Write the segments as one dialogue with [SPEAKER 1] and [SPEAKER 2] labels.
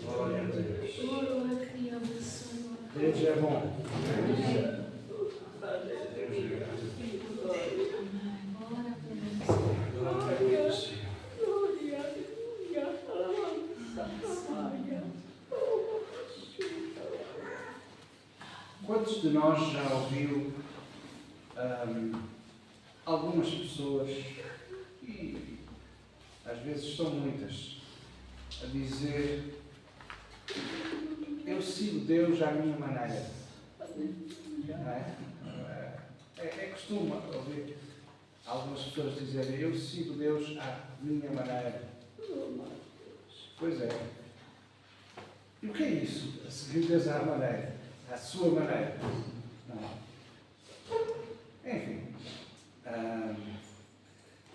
[SPEAKER 1] Glória a Deus. Deus é bom. Quantos de nós já ouviu algumas pessoas, e às vezes são muitas, a dizer: eu sigo Deus à minha maneira? Não é? É costume ouvir algumas pessoas dizerem: eu sigo Deus à minha maneira. Pois é. E o que é isso? A seguir Deus à maneira? À sua maneira? Não. Enfim.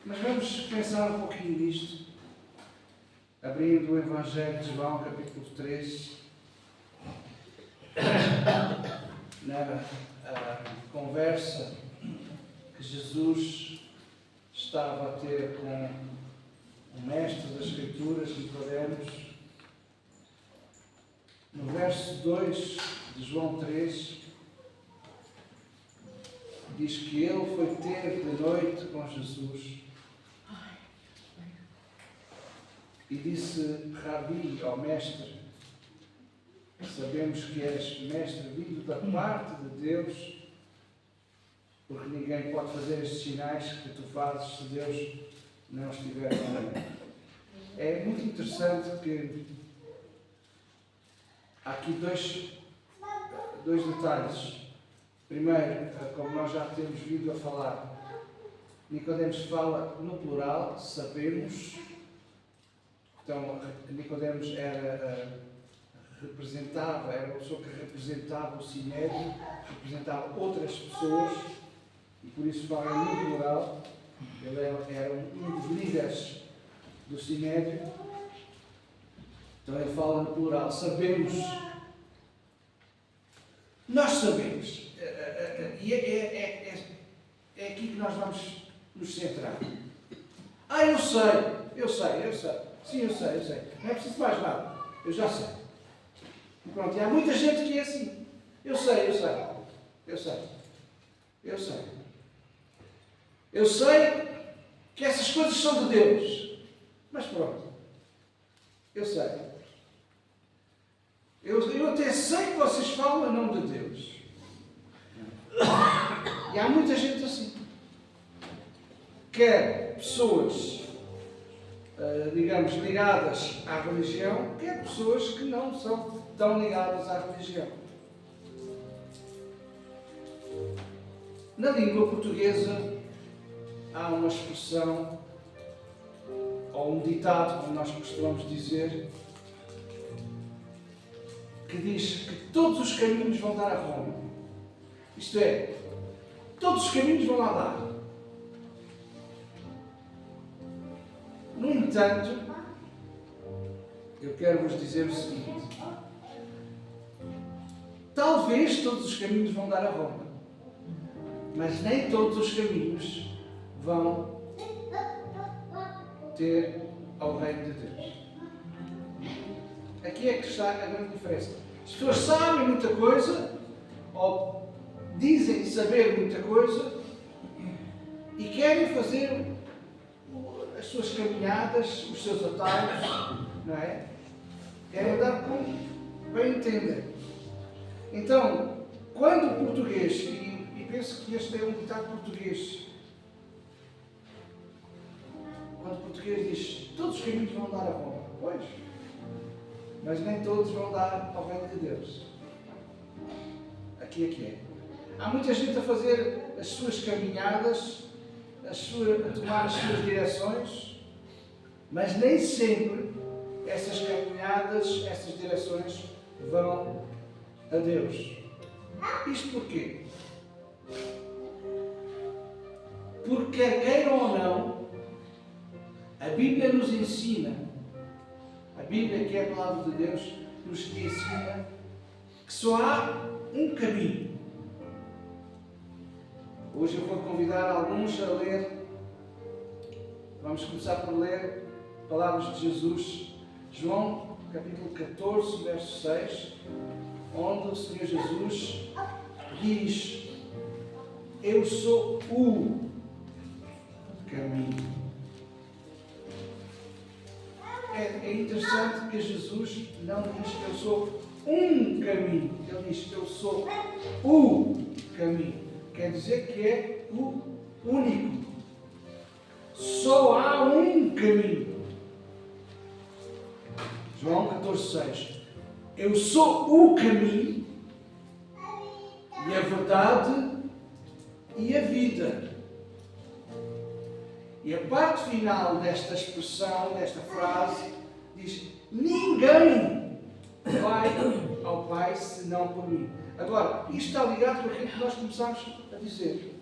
[SPEAKER 1] Mas vamos pensar um pouquinho nisto, abrindo o Evangelho de João, capítulo 3, na conversa que Jesus estava a ter com o mestre das Escrituras, Nicodemos. No verso 2 de João 3, diz que ele foi ter de noite com Jesus e disse: Rabi, ó mestre, sabemos que és mestre vindo da parte de Deus, porque ninguém pode fazer estes sinais que tu fazes se Deus não estiver com ele. É muito interessante que há aqui dois detalhes. Primeiro, como nós já temos vindo a falar, Nicodemos fala no plural, sabemos. Então, Nicodemos era uma pessoa que representava o Sinédrio, representava outras pessoas, e por isso fala no plural. Ele era um dos líderes do Sinédrio. Então ele fala no plural. Sabemos. Nós sabemos. E é aqui que nós vamos nos centrar. Eu sei. Sim, eu sei. Não é preciso mais nada. Eu já sei. E pronto, e há muita gente que é assim. Eu sei. Eu sei que essas coisas são de Deus. Mas pronto. Eu sei. Eu até sei que vocês falam em nome de Deus. E há muita gente assim. Quer pessoas, digamos, ligadas à religião, quer pessoas que não são tão ligadas à religião. Na língua portuguesa há uma expressão, ou um ditado, como nós costumamos dizer, que diz que todos os caminhos vão dar a Roma. Isto é, todos os caminhos vão lá dar. No entanto, eu quero vos dizer o seguinte: talvez todos os caminhos vão dar a Roma, mas nem todos os caminhos vão ter ao reino de Deus. Aqui é que está a grande diferença. As pessoas sabem muita coisa, ou dizem saber muita coisa, e querem fazer as suas caminhadas, os seus atalhos, não é? Querem andar como bem entendem. Então, quando o português, e penso que este é um ditado português, quando o português diz todos os caminhos vão dar a Roma, pois, mas nem todos vão dar ao reino de Deus. Aqui é que é. Há muita gente a fazer as suas caminhadas, a tomar as suas direções, mas nem sempre essas caminhadas, essas direções vão a Deus. Isto porquê? Porque quer queiram ou não, a Bíblia nos ensina, a Bíblia, que é a palavra de Deus, nos ensina que só há um caminho. Hoje eu vou convidar alguns a ler Vamos começar por ler palavras de Jesus. João, capítulo 14, verso 6, onde o Senhor Jesus diz: eu sou o caminho. É interessante que Jesus não diz que eu sou um caminho. Ele diz que eu sou o caminho. Quer dizer que é o único. Só há um caminho. João 14,6. Eu sou o caminho e a verdade e a vida. E a parte final desta expressão, desta frase, diz: ninguém vai ao Pai senão por mim. Agora, isto está ligado com aquilo que nós começámos a dizer.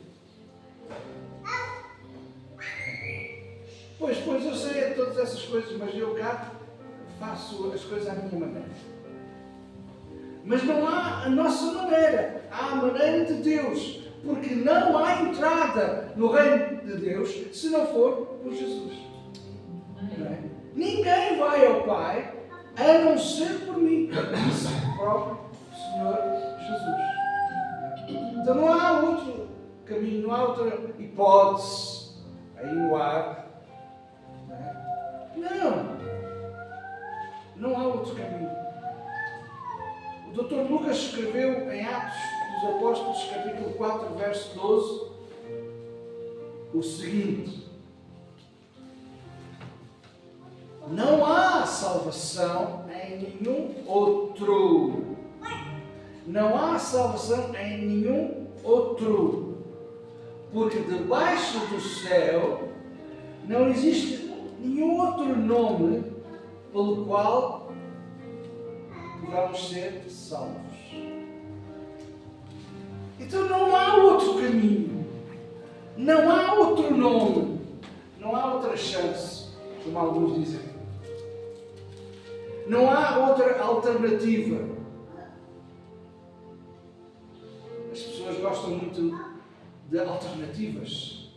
[SPEAKER 1] Pois, eu sei todas essas coisas, mas eu cá faço as coisas à minha maneira. Mas não há a nossa maneira, há a maneira de Deus. Porque não há entrada no reino de Deus se não for por Jesus. Não é? Ninguém vai ao Pai a não ser por mim, disse o próprio Senhor Jesus. Então não há outro caminho, não há outra hipótese aí no ar. Não há outro caminho. O Dr. Lucas escreveu em Atos dos Apóstolos, capítulo 4, verso 12, o seguinte: não há salvação em nenhum outro. Não há salvação em nenhum outro. Porque debaixo do céu não existe nenhum outro nome pelo qual vamos ser salvos. Então não há outro caminho, não há outro nome, não há outra chance, como alguns dizem. Não há outra alternativa. As pessoas gostam muito de alternativas,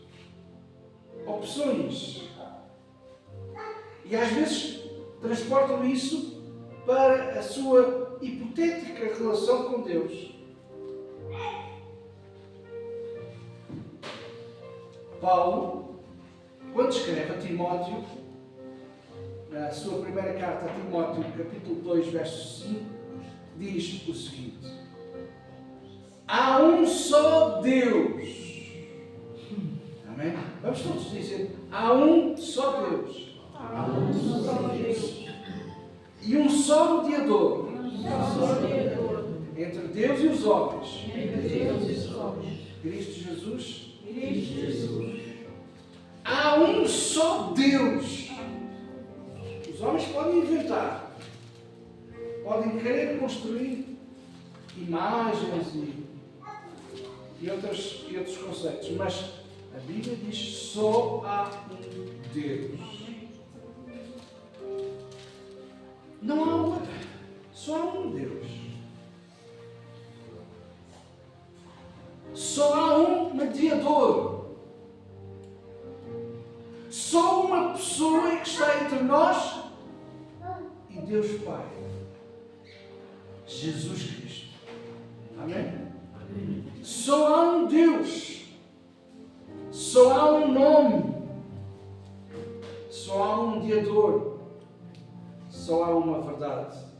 [SPEAKER 1] opções. E às vezes transportam isso para a sua hipotética relação com Deus. Paulo, quando escreve a Timóteo, na sua primeira carta a Timóteo, capítulo 2, verso 5, diz o seguinte: há um só Deus. Amém? Vamos todos dizer: há um só Deus.
[SPEAKER 2] Há um só Deus.
[SPEAKER 1] E um só mediador. Entre Deus e os homens. Cristo Jesus. Há um só Deus. Os homens podem inventar, podem querer construir imagens e outros conceitos, mas a Bíblia diz: só há um Deus. Não há outro, só há um Deus. Só há um mediador. Só uma pessoa que está entre nós e Deus Pai. Jesus Cristo. Amém? Só há um Deus. Só há um nome. Só há um mediador. Só há uma verdade.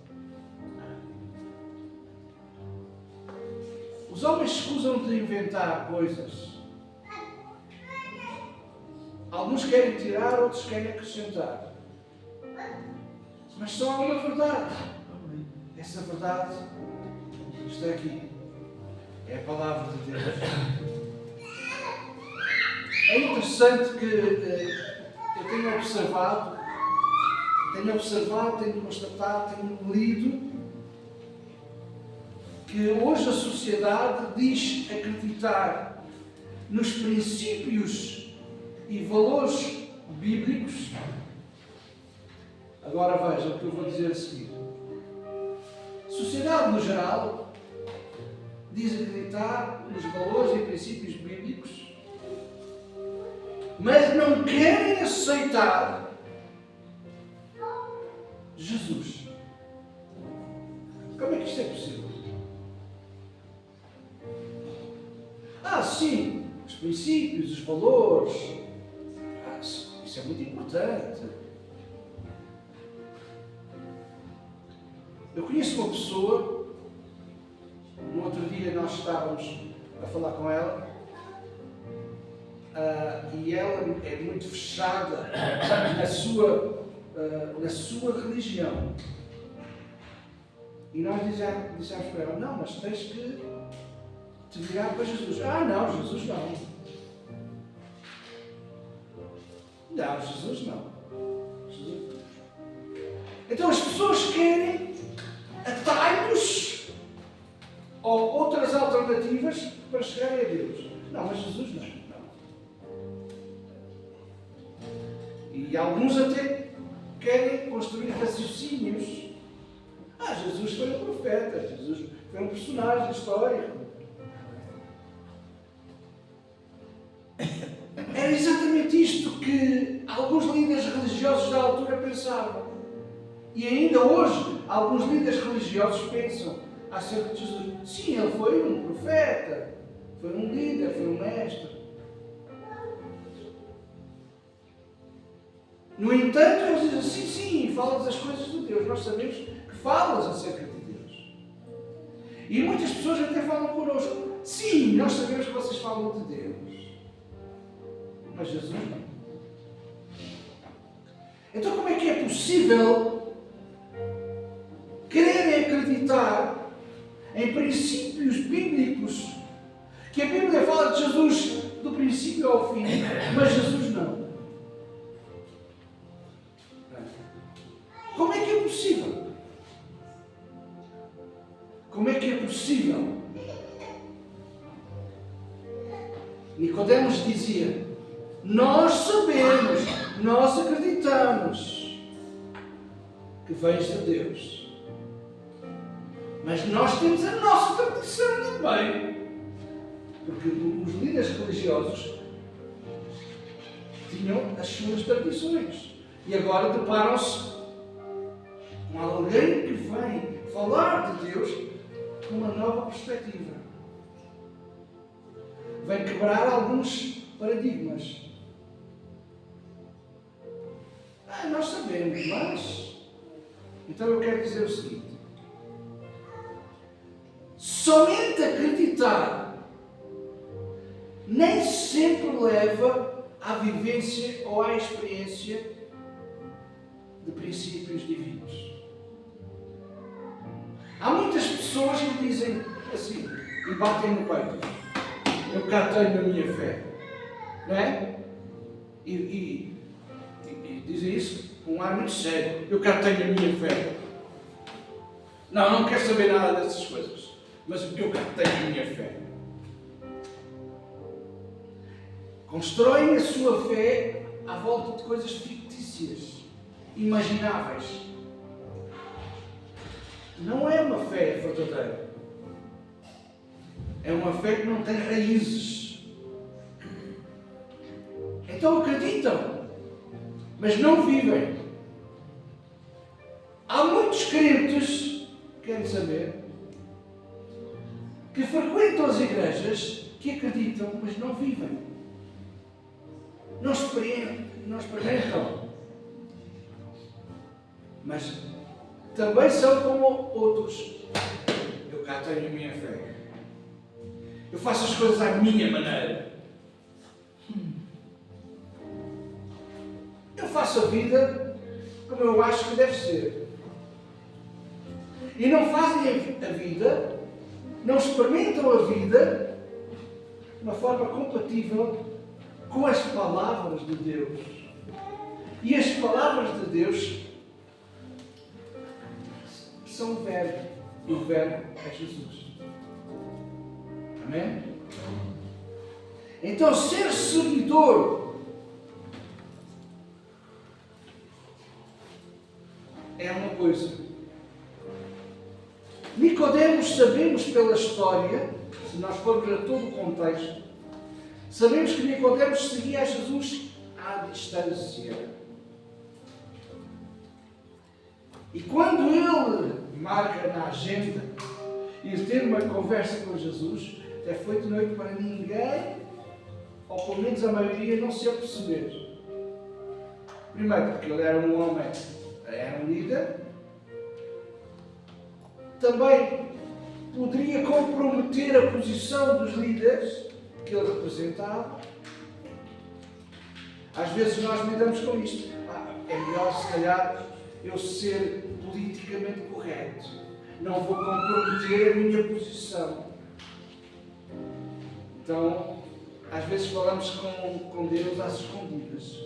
[SPEAKER 1] Os homens se escusam de inventar coisas. Alguns querem tirar, outros querem acrescentar. Mas só há uma verdade. Essa verdade está aqui. É a palavra de Deus. É interessante que eu tenho observado, tenho constatado, tenho lido que hoje a sociedade diz acreditar nos princípios e valores bíblicos. Agora veja o que eu vou dizer a seguir. A sociedade, no geral, diz acreditar nos valores e princípios bíblicos, mas não querem aceitar aceitar Jesus. Como é que isto é possível? Sim, os princípios, os valores. Isso é muito importante. Eu conheço uma pessoa, no outro dia nós estávamos a falar com ela, e ela é muito fechada na sua religião. E nós dissemos para ela, não, mas tens que te virar para Jesus. Não, Jesus não. Não, Jesus não. Jesus. Então as pessoas querem atalhos ou outras alternativas para chegarem a Deus. Não, mas Jesus não. E alguns até querem construir raciocínios. Jesus foi um profeta, Jesus foi um personagem histórico. Era exatamente isto que alguns líderes religiosos da altura pensavam. E ainda hoje, alguns líderes religiosos pensam acerca de Jesus. Sim, ele foi um profeta, foi um líder, foi um mestre. No entanto, eles dizem, sim, falas as coisas de Deus. Nós sabemos que falas acerca de Deus. E muitas pessoas até falam connosco. Sim, nós sabemos que vocês falam de Deus. Mas Jesus não. Então como é que é possível quererem acreditar em princípios bíblicos, que a Bíblia fala de Jesus do princípio ao fim, mas Jesus não? Como é que é possível? Como é que é possível? Nicodemos dizia, nós sabemos, nós acreditamos que vens de Deus. Mas nós temos a nossa tradição também. Porque os líderes religiosos tinham as suas tradições. E agora deparam-se com alguém que vem falar de Deus com uma nova perspectiva. Vem quebrar alguns paradigmas. Nós sabemos, mas... Então eu quero dizer o seguinte. Somente acreditar nem sempre leva à vivência ou à experiência de princípios divinos. Há muitas pessoas que dizem assim, e batem no peito. Eu cá tenho a minha fé. Não é? E dizem isso com um ar muito sério. Eu cá tenho a minha fé. Não quero saber nada dessas coisas. Mas eu cá tenho a minha fé. Constroem a sua fé à volta de coisas fictícias, imagináveis. Não é uma fé verdadeira. É uma fé que não tem raízes. Então acreditam, mas não vivem. Há muitos crentes, querem saber, que frequentam as igrejas, que acreditam, mas não vivem. Não experimentam. Mas também são como outros. Eu cá tenho a minha fé. Eu faço as coisas à minha maneira. Eu faço a vida como eu acho que deve ser. E não fazem a vida, não experimentam a vida de uma forma compatível com as palavras de Deus. E as palavras de Deus são o Verbo. E o Verbo é Jesus. Amém? Então, ser seguidor é uma coisa. Nicodemos, sabemos pela história, se nós formos a todo o contexto, sabemos que Nicodemos seguia a Jesus à distância. E quando ele marca na agenda e ter uma conversa com Jesus, até foi de noite para ninguém, ou pelo menos a maioria, não se aperceber. Primeiro, porque ele era um homem, era um líder. Também poderia comprometer a posição dos líderes que ele representava. Às vezes nós lidamos com isto. É melhor, se calhar, eu ser politicamente correto. Não vou comprometer a minha posição. Então, às vezes falamos com Deus às escondidas.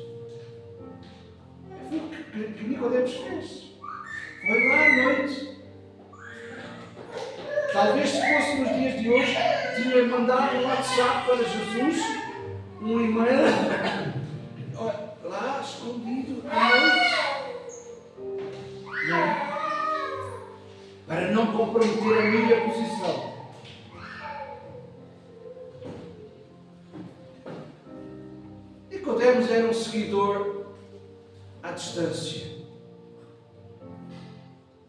[SPEAKER 1] Foi o que Nicodemos fez. Foi lá à noite. Talvez se fosse nos dias de hoje, tinha mandado um WhatsApp para Jesus, um e-mail, lá escondido à noite. Não. Para não comprometer a minha posição. Nicodemos era um seguidor à distância.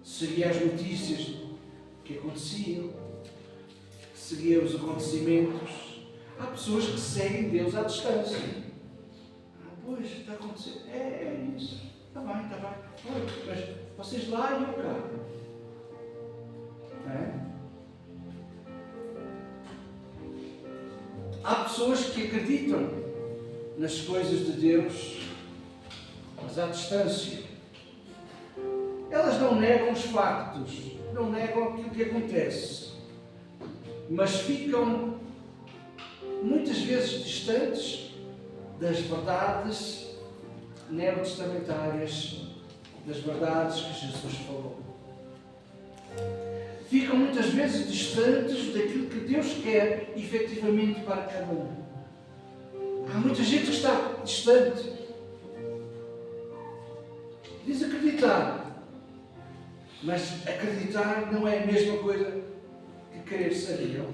[SPEAKER 1] Seguia as notícias que aconteciam, seguia os acontecimentos. Há pessoas que seguem Deus à distância. Pois, está acontecendo. É isso. Está bem, está bem. Mas vocês lá e eu cá. Há pessoas que acreditam nas coisas de Deus, mas à distância. Elas não negam os factos, não negam aquilo que acontece, mas ficam muitas vezes distantes das verdades neotestamentárias, das verdades que Jesus falou. Ficam muitas vezes distantes daquilo que Deus quer efetivamente para cada um. Há muita gente que está distante. Diz acreditar. Mas acreditar não é a mesma coisa que querer saber.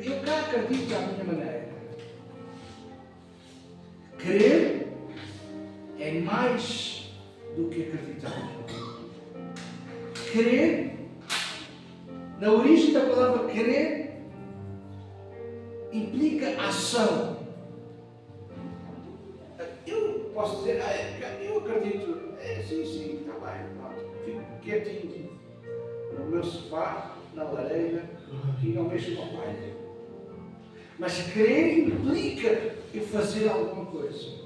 [SPEAKER 1] Eu cá acredito à minha maneira. Crer é mais do que acreditar. Crer, na origem da palavra crer, implica ação. Eu posso dizer, eu acredito, sim, está bem, pronto. Fico quietinho no meu sofá, na lareira, e não mexo com o pai. Mas crer implica eu fazer alguma coisa.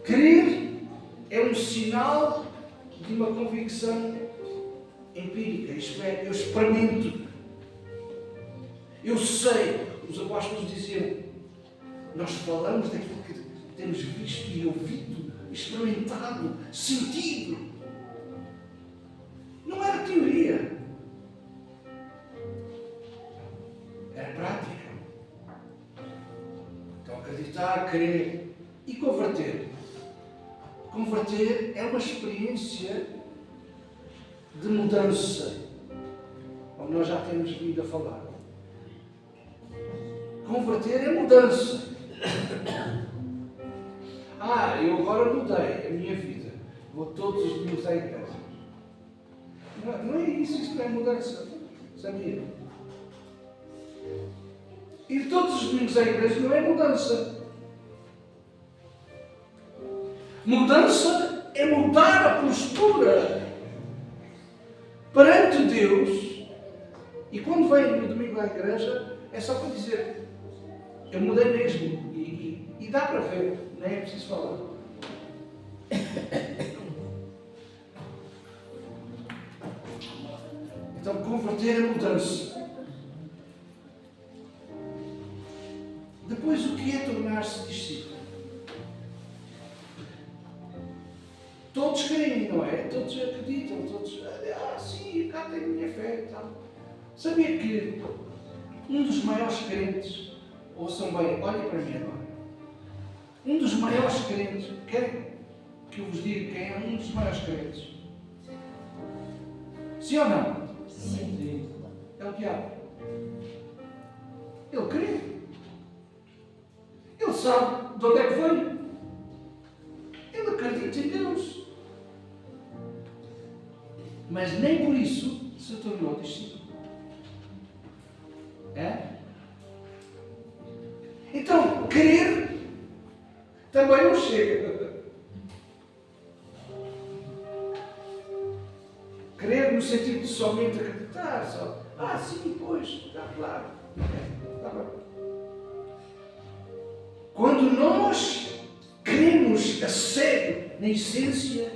[SPEAKER 1] Crer é um sinal de uma convicção empírica, isto é, eu experimento. Eu sei, os apóstolos diziam, nós falamos daquilo que temos visto e ouvido, experimentado, sentido. Não era teoria. Era prática. Então acreditar, crer e converter. Converter é uma experiência de mudança, como nós já temos vindo a falar. Converter é mudança. Eu agora mudei a minha vida. Vou todos os domingos à igreja. Não é isso não é mudança. Sabia? Ir todos os domingos à igreja não é mudança. Mudança é mudar a postura perante Deus. E quando vem no domingo à igreja, é só para dizer, eu mudei mesmo. E dá para ver, nem é preciso falar. Então, converter é mudança. Depois, o que é tornar-se discípulo? Todos creem, não é? Todos acreditam, todos... sim, cá tenho a minha fé e tal. Sabia que um dos maiores crentes, ouçam bem, olhem para mim agora. Um dos maiores crentes, querem que eu vos diga quem é um dos maiores crentes? Sim ou não? Sim. É o diabo. Ele crê. Ele sabe de onde é que veio? Ele acredita em Deus. Mas nem por isso se tornou discípulo. É? Então, crer também não chega. Crer no sentido de somente acreditar. Só, sim, pois, está claro. Está bem. Quando nós cremos a sério na essência,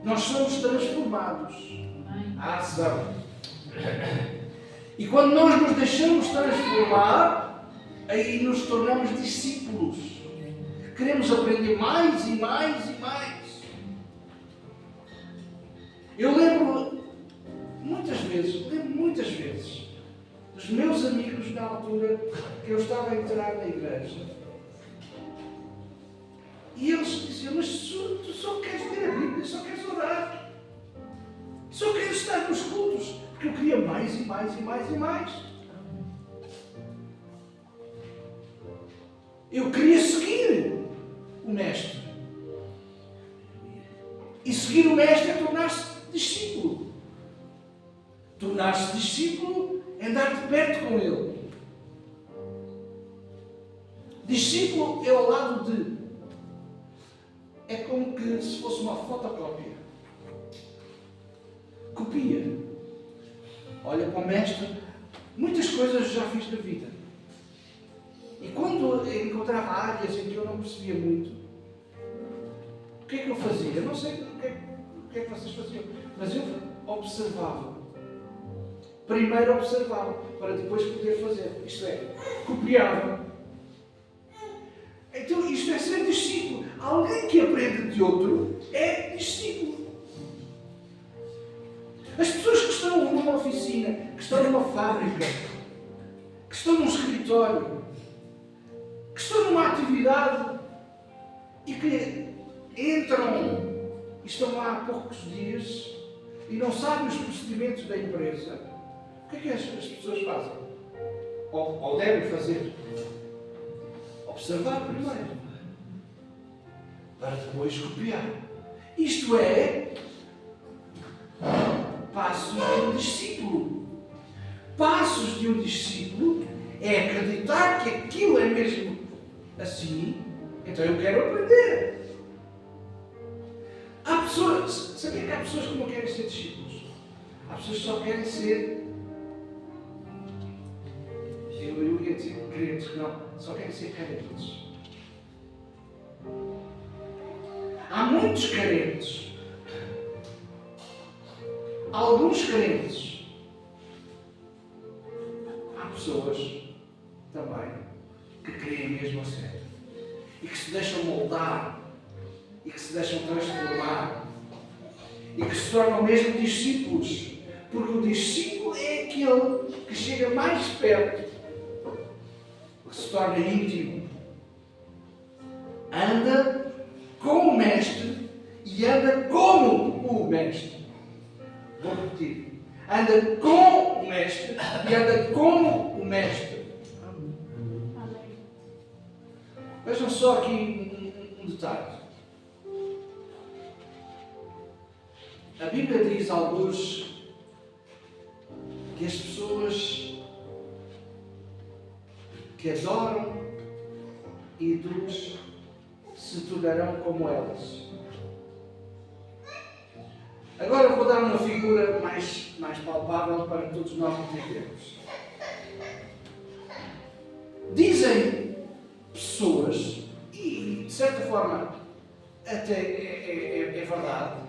[SPEAKER 1] nós somos transformados. A ação. E quando nós nos deixamos transformar, aí nos tornamos discípulos. Queremos aprender mais e mais e mais. Eu lembro muitas vezes, dos meus amigos na altura que eu estava a entrar na igreja. E eles diziam, mas tu só queres ler a Bíblia, só queres orar. Só queres estar nos cultos. Porque eu queria mais e mais e mais e mais. Eu queria seguir o Mestre. E seguir o Mestre é tornar-se discípulo. Tornar-se discípulo é andar de perto com Ele. Discípulo é ao lado de. É como que se fosse uma fotocópia. Copia. Olha para o Mestre. Muitas coisas eu já fiz na vida. E quando encontrava áreas em que eu não percebia muito, o que é que eu fazia? Eu não sei o que é que vocês faziam, mas eu observava. Primeiro observava, para depois poder fazer. Isto é, copiava. Então isto é ser discípulo. Alguém que aprende de outro é discípulo. As pessoas que estão numa oficina, que estão numa fábrica, que estão num escritório, que estão numa atividade e que entram e estão lá há poucos dias e não sabem os procedimentos da empresa, o que é que as pessoas fazem? Ou devem fazer? Observar primeiro, para depois copiar. Isto é passos de um discípulo. Passos de um discípulo é acreditar que aquilo é mesmo assim, então eu quero aprender. Há pessoas, sabia que há pessoas que não querem ser discípulos? Há pessoas que só querem ser, eu ia dizer crentes, não, só querem ser carentes. Há muitos carentes. Alguns crentes. Há pessoas também que creem mesmo a sério e que se deixam moldar e que se deixam transformar e que se tornam mesmo discípulos, porque o discípulo é aquele que chega mais perto, que se torna íntimo, anda com o Mestre e anda como o Mestre. Vou repetir. Anda com o Mestre e anda como o Mestre. Amém. Vejam só aqui um detalhe. A Bíblia diz a alguns que as pessoas que adoram ídolos se tornarão como elas. Agora vou dar uma figura mais palpável para todos nós entendermos. Dizem pessoas, e de certa forma até é verdade,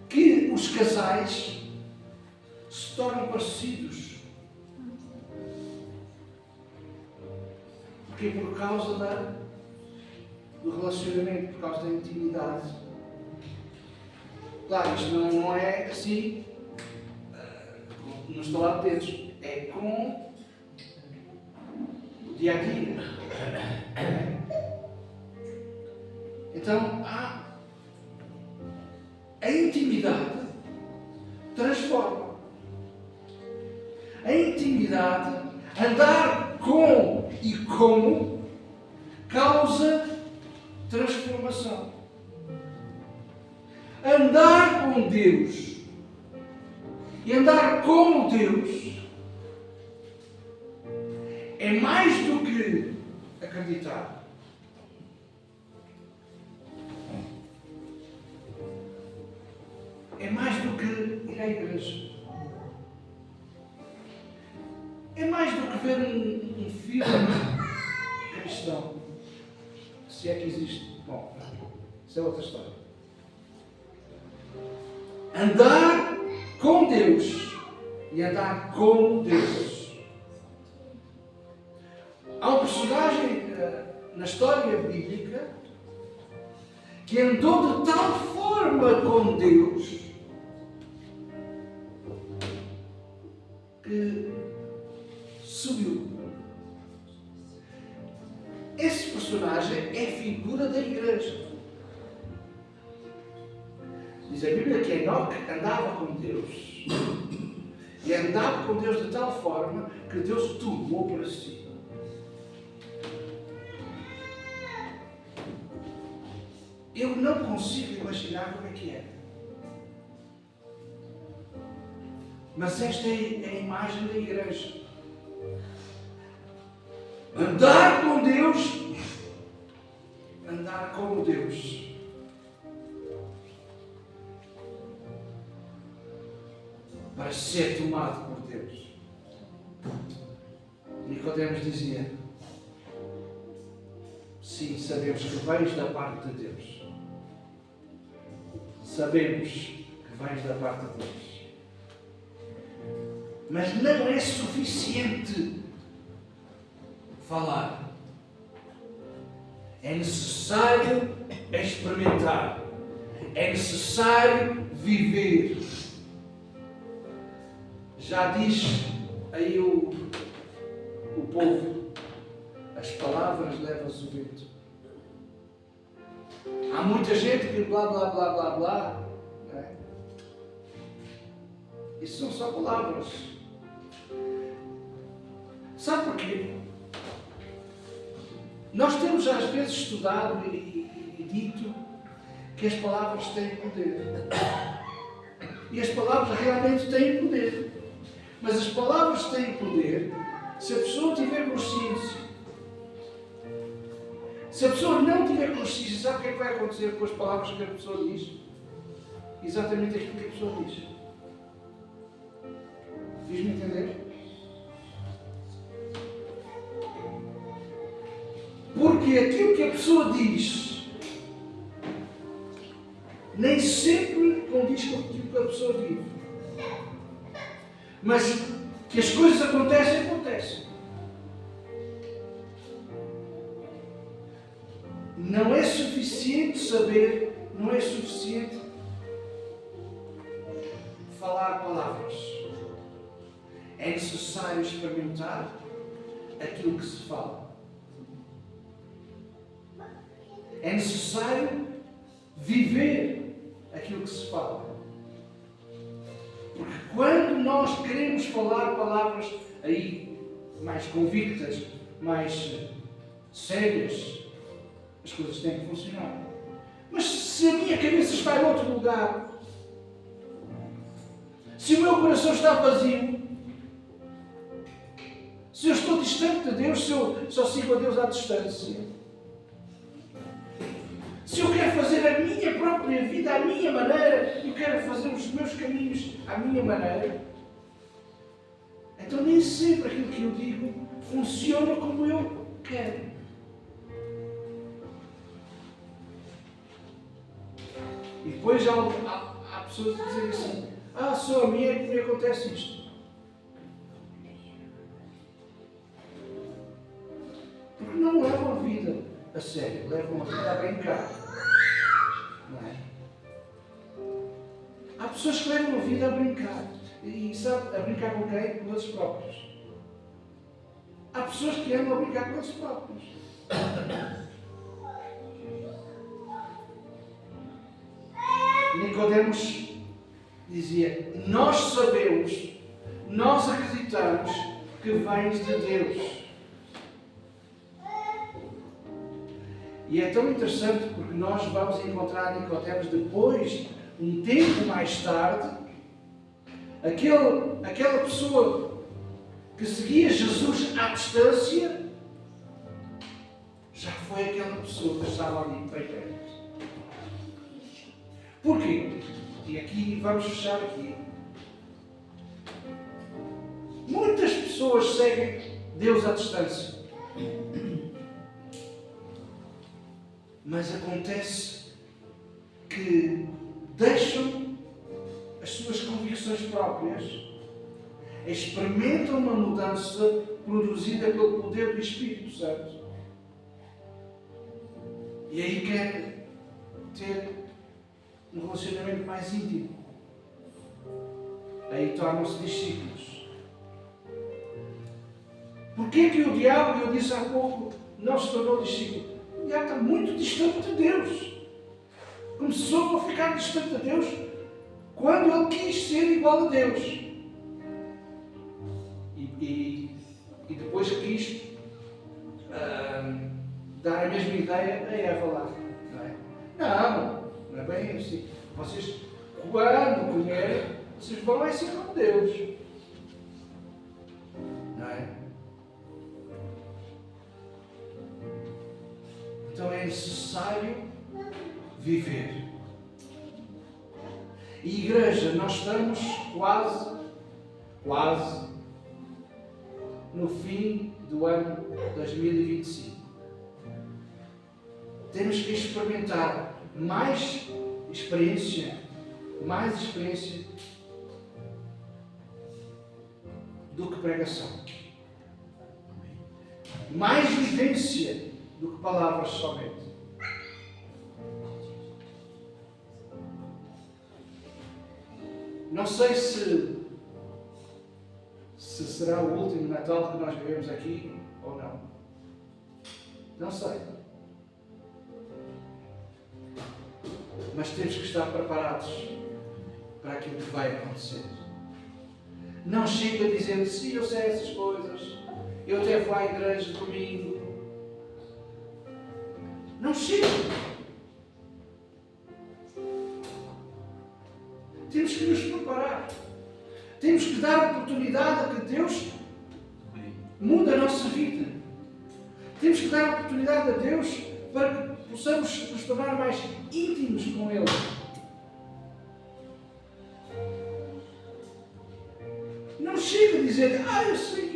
[SPEAKER 1] que os casais se tornam parecidos. Porque por causa do relacionamento, por causa da intimidade. Claro, isto não é assim, não estou lá dentro, é com o dia a dia. Então, a intimidade transforma. A intimidade, andar com e como, causa transformação. Andar com Deus e andar como Deus é mais do que acreditar. É mais do que ir à igreja. É mais do que ver um filme cristão. Se é que existe. Bom, isso é outra história. Andar com Deus e andar como Deus. Há um personagem na história bíblica que andou de tal forma com Deus que subiu. Esse personagem é figura da igreja. Diz a Bíblia que Enoque andava com Deus. E andava com Deus de tal forma que Deus o tomou para si. Eu não consigo imaginar como é que é. Mas esta é a imagem da igreja. Andar com Deus, andar como Deus. Para ser tomado por Deus. Nicodemos dizia: sim, sabemos que vens da parte de Deus. Sabemos que vens da parte de Deus. Mas não é suficiente falar. É necessário experimentar. É necessário viver. Já diz aí o povo: as palavras levam-se o vento. Há muita gente que blá blá blá blá blá. Não é? Isso são só palavras. Sabe porquê? Nós temos às vezes estudado e dito que as palavras têm poder. E as palavras realmente têm poder. Mas as palavras têm poder se a pessoa tiver consciência. Se a pessoa não tiver consciência, sabe o que é que vai acontecer com as palavras que a pessoa diz? Exatamente aquilo que a pessoa diz. Fiz-me entender? Porque aquilo que a pessoa diz nem sempre condiz com aquilo que a pessoa vive. Mas que as coisas acontecem, acontecem. Não é suficiente saber, não é suficiente falar palavras. É necessário experimentar aquilo que se fala. É necessário viver aquilo que se fala. Porque quando nós queremos falar palavras aí mais convictas, mais sérias, as coisas têm que funcionar. Mas se a minha cabeça está em outro lugar, se o meu coração está vazio, se eu estou distante de Deus, se eu só sigo a Deus à distância, se eu quero fazer a minha própria vida à minha maneira, eu quero fazer os meus caminhos à minha maneira, então nem sempre aquilo que eu digo funciona como eu quero. E depois há pessoas que dizem assim: só a mim é que me acontece isto. Porque não levam a vida a sério, levam a vida a brincar. Não é? Há pessoas que levam a vida a brincar. E sabe, a brincar com quem? Com eles próprios. Há pessoas que andam a brincar com eles próprios. Nicodemos dizia: nós sabemos, nós acreditamos que vens de Deus. E é tão interessante porque nós vamos encontrar Nicodemos depois, um tempo mais tarde, aquela pessoa que seguia Jesus à distância, já foi aquela pessoa que estava ali bem perto. Porquê? E aqui, vamos fechar aqui. Muitas pessoas seguem Deus à distância. Mas acontece que deixam as suas convicções próprias, experimentam uma mudança produzida pelo poder do Espírito Santo. E aí querem ter um relacionamento mais íntimo. Aí tornam-se discípulos. Porquê que o diabo, eu disse há pouco, não se tornou discípulo? O diabo está muito distante de Deus. Começou a ficar distante de Deus quando ele quis ser igual a Deus. E depois quis dar a mesma ideia a Eva lá. Não é bem assim. Vocês, quando comerem, vocês vão ser como Deus. Não é? Então é necessário viver. E igreja, nós estamos quase no fim do ano 2025. Temos que experimentar mais experiência do que pregação. Mais vivência do que palavras somente. Não sei se será o último Natal que nós vivemos aqui ou não. Não sei. Mas temos que estar preparados para aquilo que vai acontecer. Não chega dizendo, sim, eu sei essas coisas, eu até vou à igreja domingo. Não chega. Temos que nos preparar. Temos que dar oportunidade a que Deus mude a nossa vida. Temos que dar oportunidade a Deus para que possamos nos tornar mais íntimos com Ele. Não chega a dizer,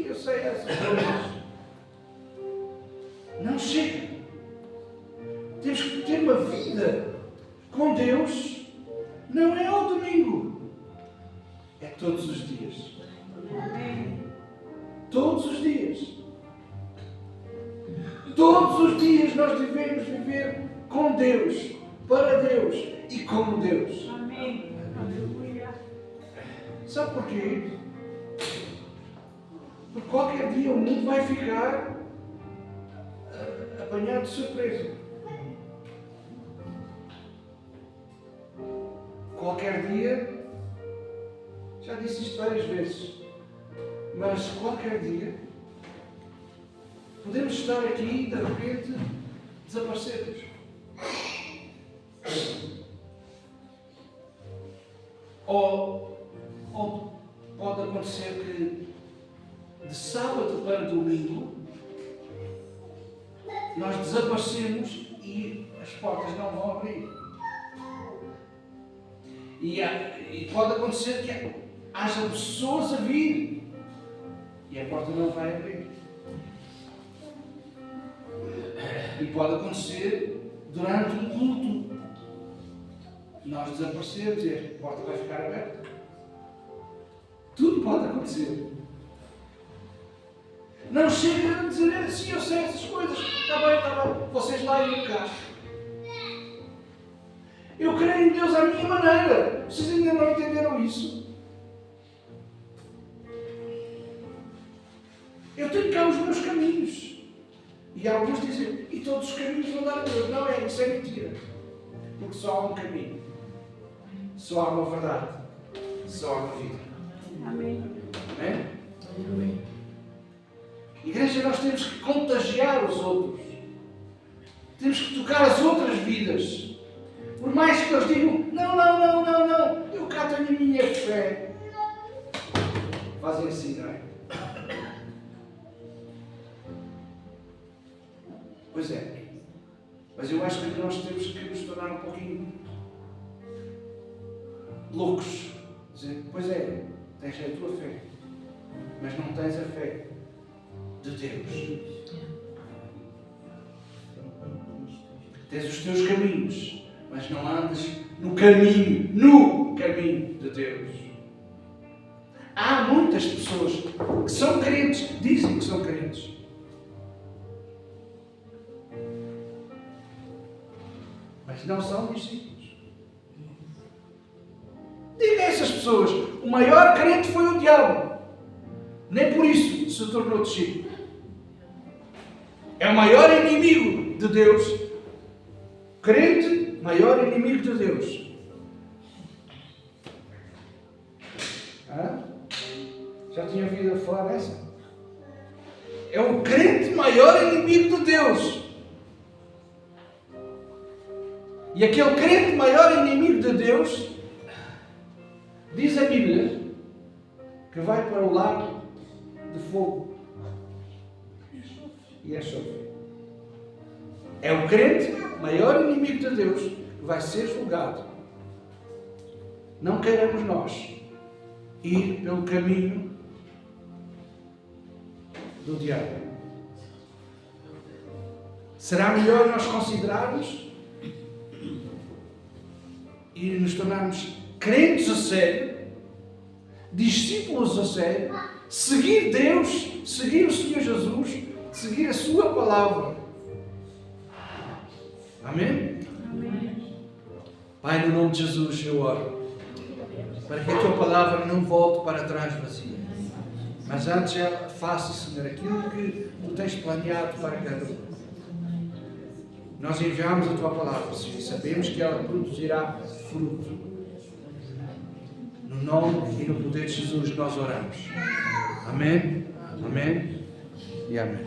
[SPEAKER 1] eu sei essas coisas. Não chega. Temos que ter uma vida com Deus, não é ao domingo, é todos os dias. Todos os dias. Todos os dias nós devemos viver com Deus, para Deus e como Deus.
[SPEAKER 2] Amém.
[SPEAKER 1] Sabe porquê? Porque qualquer dia o mundo vai ficar apanhado de surpresa. Qualquer dia, já disse isto várias vezes, mas qualquer dia podemos estar aqui e de repente desaparecermos. Ou pode acontecer que de sábado para domingo nós desaparecemos e as portas não vão abrir. E pode acontecer que haja pessoas a vir e a porta não vai abrir. E pode acontecer durante um culto nós desaparecermos e a porta vai ficar aberta. Tudo pode acontecer. Não chega a dizer assim, eu sei essas coisas. Está bem, vocês lá e eu cá. Eu creio em Deus à minha maneira. Vocês ainda não entenderam isso? Eu tenho cá os meus caminhos. E alguns dizem, e todos os caminhos vão dar a Deus. Não, isso é mentira. Porque só há um caminho. Só há uma verdade. Só há uma vida.
[SPEAKER 2] Amém.
[SPEAKER 1] Amém? Amém. Igreja, nós temos que contagiar os outros. Temos que tocar as outras vidas. Por mais que eles digam, não, eu cá tenho a minha fé. Fazem assim, não é? Pois é. Mas eu acho que nós temos que nos tornar um pouquinho loucos. Dizer, pois é, tens a tua fé, mas não tens a fé de Deus. Tens os teus caminhos, mas não andas no caminho de Deus. Há muitas pessoas que são crentes, dizem que são crentes, mas não são discípulos. Diga a essas pessoas, o maior crente foi o diabo. Nem por isso se tornou discípulo. É o maior inimigo de Deus. Crente, maior inimigo de Deus. Já tinha ouvido falar dessa? É o crente maior inimigo de Deus. E aquele crente maior inimigo de Deus, diz a Bíblia, que vai para o lago de fogo e enxofre. É o crente maior inimigo de Deus que vai ser julgado. Não queiramos nós ir pelo caminho do diabo. Será melhor nós considerarmos e nos tornarmos crentes a sério, discípulos a sério, seguir Deus, seguir o Senhor Jesus, seguir a sua palavra. Amém?
[SPEAKER 2] Amém.
[SPEAKER 1] Pai, no nome de Jesus eu oro para que a tua palavra não volte para trás vazia, mas antes ela faça, Senhor, aquilo que tu tens planeado para cada um. Nós enviamos a tua palavra, Senhor, e sabemos que ela produzirá fruto. No nome e no poder de Jesus nós oramos. Amém, amém e amém.